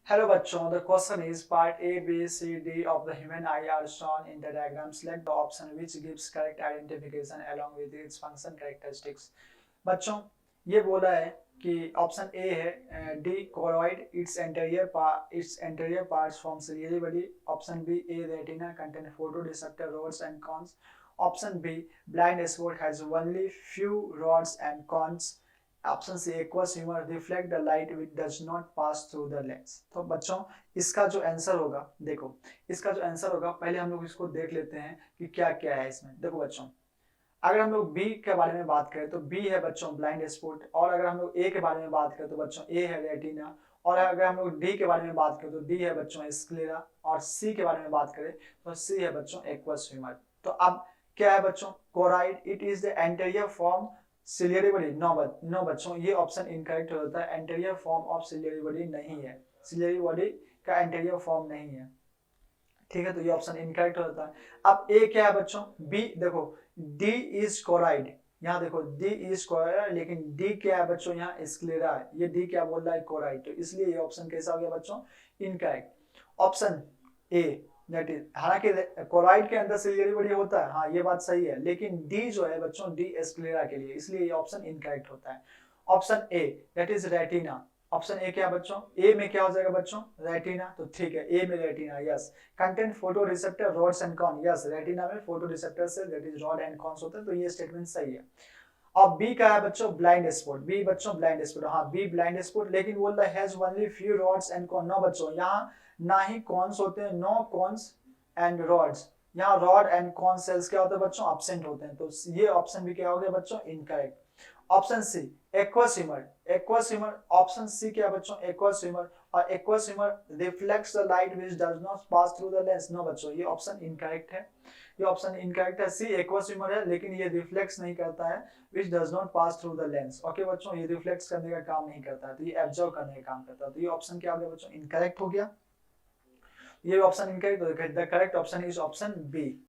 Hello bachon, the question is part A, B, C, D of the human eye are shown in the diagram. Select the option which gives correct identification along with its function characteristics. बच्चों ये बोला है कि option A है the choroid its anterior parts form ciliary body. Option B a retina contain photoreceptor rods and cones. Option B blind spot has only few rods and cones. Option C aqueous humour reflect the light which does not pass through the lens. तो बच्चों इसका जो answer होगा, देखो इसका जो answer होगा पहले हम लोग इसको देख लेते हैं कि क्या क्या है इसमें. देखो बच्चों, अगर हम लोग बी के बारे में बात करें तो बी है बच्चों ब्लाइंड स्पॉट, और अगर हम लोग ए के बारे में बात करें तो बच्चों ए है रेटिना, और अगर हम लोग डी के बारे में बात करें तो डी है बच्चों स्क्लेरा, और सी के बारे में बात करें तो सी है बच्चों एक्वस ह्यूमर. तो अब क्या है बच्चों, choroid it is the anterior form ciliary body. No बच्चों ये ऑप्शन इनकरेक्ट हो जाता है. Anterior form of ciliary body नहीं है, सिलियरी बॉडी का एंटीरियर फॉर्म नहीं है. ठीक है, तो ये ऑप्शन इनकरेक्ट हो जाता है. अब ए क्या है बच्चों, बी देखो डी इज कोराइड. यहाँ देखो डी इज कोराइड, लेकिन डी क्या है बच्चों, यहाँ स्क्लेरा है. ये डी क्या बोल रहा है, कोराइड. तो इसलिए ये ऑप्शन कैसा हो गया बच्चों, incorrect. Option A that is, हालांकि कोराइड के अंदर सिलियरी बॉडी होता है, हाँ ये बात सही है, लेकिन डी जो है बच्चों डी स्क्लेरा के लिए, इसलिए ये ऑप्शन इनकरेक्ट होता है. Option A that is retina. Option A क्या बच्चों, ए में क्या हो जाएगा बच्चों, रेटिना. तो ठीक है, ए में retina, yes. Content photo receptor rods and cone, yes retina में फोटो रिसेप्टर से that is rod and cones होते हैं. तो ये स्टेटमेंट सही है. अब बी का है बच्चों ब्लाइंड स्पॉट. बी बच्चों ब्लाइंड स्पॉट, हाँ बी ब्लाइंड स्पॉट, लेकिन बोल रहा है has only few rods and cone. No बच्चों यहाँ ना ही कॉन्स होते हैं, नो कॉन्स एंड रॉड्स. यहाँ रॉड एंड कॉन सेल्स क्या होते हैं बच्चों, एब्सेंट होते हैं. तो ये ऑप्शन भी क्या हो गया बच्चों, incorrect. Option C aqueous humour. Aqueous humour option C क्या बच्चों, एक्वस ह्यूमर. और aqueous humour reflects the light which does not pass through the lens. No बच्चों ये ऑप्शन इनकरेक्ट है. ये ऑप्शन इनकरेक्ट है. सी एक्वस ह्यूमर है, लेकिन ये रिफ्लेक्ट्स नहीं करता है, which does not pass through the lens. Okay बच्चों, ये रिफ्लेक्ट्स करने का काम नहीं करता है, तो ये एब्जॉर्ब करने का काम करता है. तो ये ऑप्शन क्या हो गया बच्चों, इनकरेक्ट हो गया. ये option incorrect. The correct option is option B.